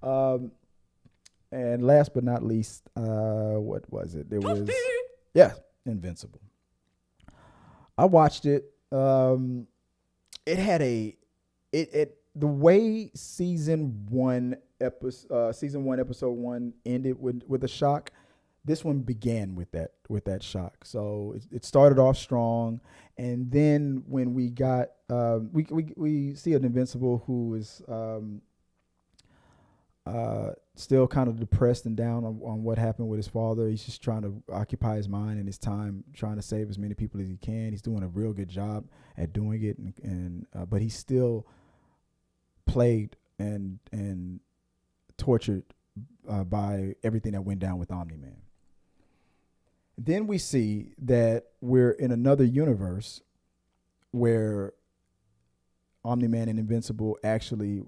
Um, and last but not least, what was it? There was yeah, Invincible. I watched it. It had it the way season one episode one ended with a shock. This one began with that shock. So it started off strong, and then when we got we see an Invincible who is still kind of depressed and down on what happened with his father. He's just trying to occupy his mind and his time, trying to save as many people as he can. He's doing a real good job at doing it, and but he's still plagued and tortured by everything that went down with Omni-Man. Then we see that we're in another universe where Omni-Man and Invincible actually,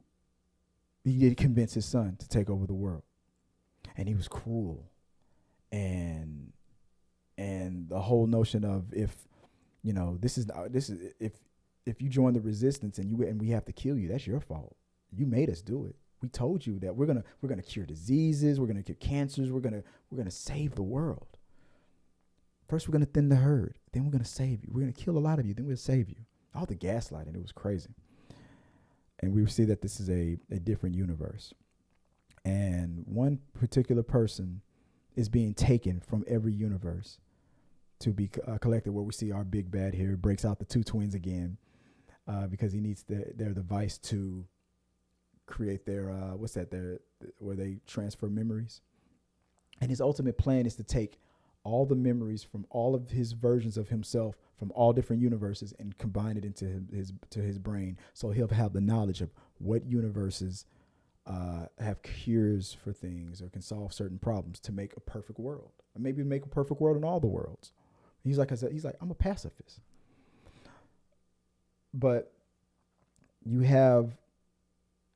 he did convince his son to take over the world, and he was cruel, and the whole notion of if if you join the resistance and we have to kill you, that's your fault. You made us do it. We told you that we're gonna cure diseases, we're gonna cure cancers, we're gonna save the world. First, we're gonna thin the herd, then we're gonna save you. We're gonna kill a lot of you, then we'll save you. All the gaslighting, it was crazy. And we see that this is a different universe. And one particular person is being taken from every universe to be collected, where we see our big bad here breaks out the two twins again because he needs their device to create their, where they transfer memories. And his ultimate plan is to take all the memories from all of his versions of himself from all different universes and combine it into his brain, so he'll have the knowledge of what universes have cures for things or can solve certain problems to make a perfect world, or maybe make a perfect world in all the worlds. He's like I'm a pacifist. But you have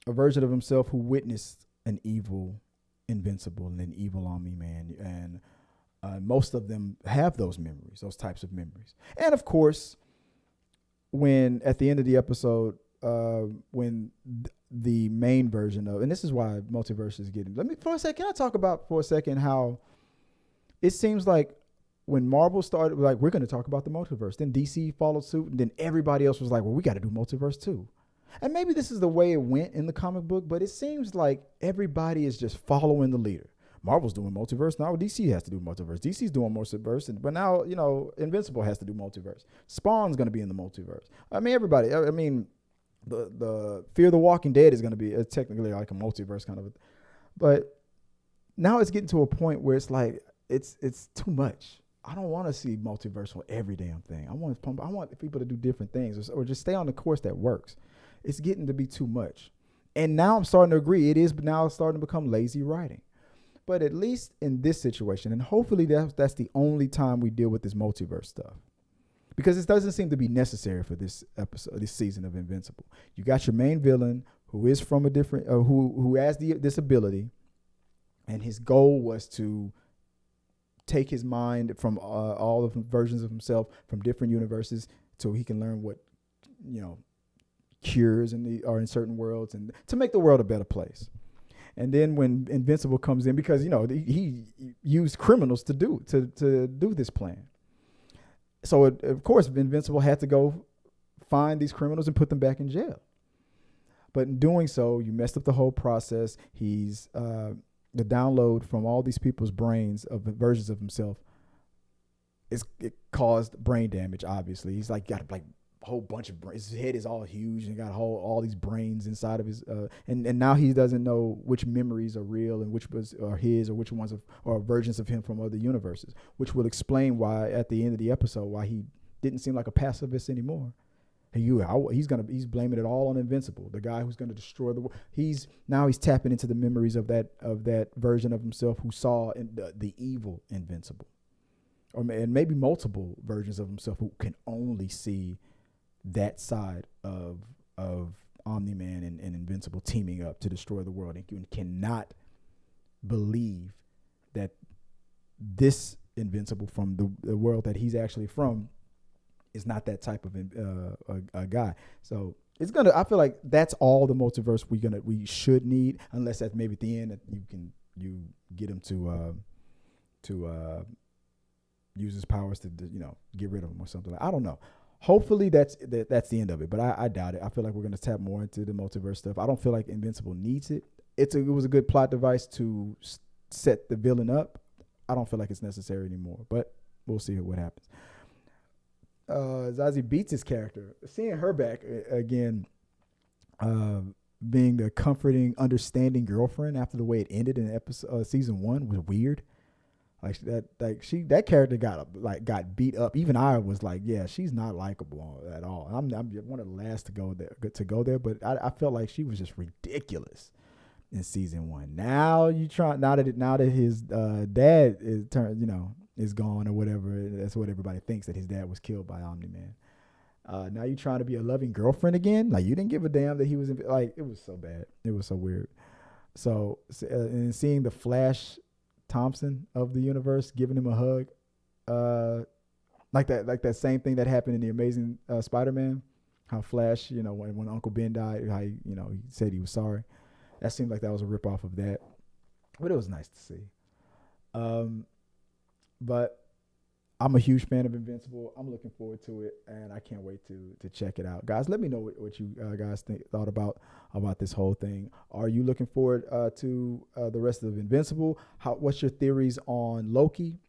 a version of himself who witnessed an evil Invincible and an evil Omni-Man, and most of them have those memories, those types of memories. And of course, when at the end of the episode, when the main version of, and this is why multiverse is getting, can I talk about for a second how it seems like when Marvel started, like, we're going to talk about the multiverse, then DC followed suit, and then everybody else was like, well, we got to do multiverse too. And maybe this is the way it went in the comic book, but it seems like everybody is just following the leader. Marvel's doing multiverse. Now DC has to do multiverse. DC's doing multiverse. But now, Invincible has to do multiverse. Spawn's going to be in the multiverse. I mean, everybody. I mean, the Fear the Walking Dead is going to be technically like a multiverse kind of. But now it's getting to a point where it's like, it's too much. I don't want to see multiverse on every damn thing. I want people to do different things or just stay on the course that works. It's getting to be too much. And now I'm starting to agree. It is now starting to become lazy writing. But at least in this situation, and hopefully that's the only time we deal with this multiverse stuff, because it doesn't seem to be necessary for this episode, this season of Invincible. You got your main villain who is from a different, who has this ability, and his goal was to take his mind from all of the versions of himself from different universes, so he can learn what cures are in certain worlds, and to make the world a better place. And then when Invincible comes in, because he used criminals to do this plan. So of course Invincible had to go find these criminals and put them back in jail. But in doing so, you messed up the whole process. He's the download from all these people's brains of versions of himself. It caused brain damage. Obviously, he's got a whole bunch of brains. His head is all huge and got all these brains inside of his and now he doesn't know which memories are real and which are his, or which ones are versions of him from other universes, which will explain why at the end of the episode why he didn't seem like a pacifist anymore. He's blaming it all on Invincible, the guy who's going to destroy the world. He's tapping into the memories of that version of himself who saw the evil Invincible, and maybe multiple versions of himself who can only see that side of Omni-Man and Invincible teaming up to destroy the world, and cannot believe that this Invincible from the world that he's actually from is not that type of a guy. So it's gonna. I feel like that's all the multiverse we should need, unless that's maybe at the end that you get him to use his powers to get rid of him or something. I don't know. Hopefully that's the end of it, but I doubt it. I feel like we're gonna tap more into the multiverse stuff. I don't feel like Invincible needs it. It was a good plot device to set the villain up. I don't feel like it's necessary anymore, but we'll see what happens. Zazie Beetz' character, seeing her back again, being the comforting, understanding girlfriend after the way it ended in season 1 was weird. That character got beat up. Even I was like, yeah, she's not likable at all. I'm one of the last to go there, but I felt like she was just ridiculous in season 1. Now that his dad is gone or whatever. That's what everybody thinks, that his dad was killed by Omni-Man. Now you trying to be a loving girlfriend again? Like, you didn't give a damn that he was like, it was so bad. It was so weird. So and seeing the Flash Thompson of the universe giving him a hug, like that same thing that happened in the Amazing Spider-Man, how Flash, when Uncle Ben died, how he said he was sorry. That seemed like that was a rip off of that, but it was nice to see. But I'm a huge fan of Invincible. I'm looking forward to it, and I can't wait to check it out. Guys, let me know what you guys thought about this whole thing. Are you looking forward to the rest of Invincible? What's your theories on Loki?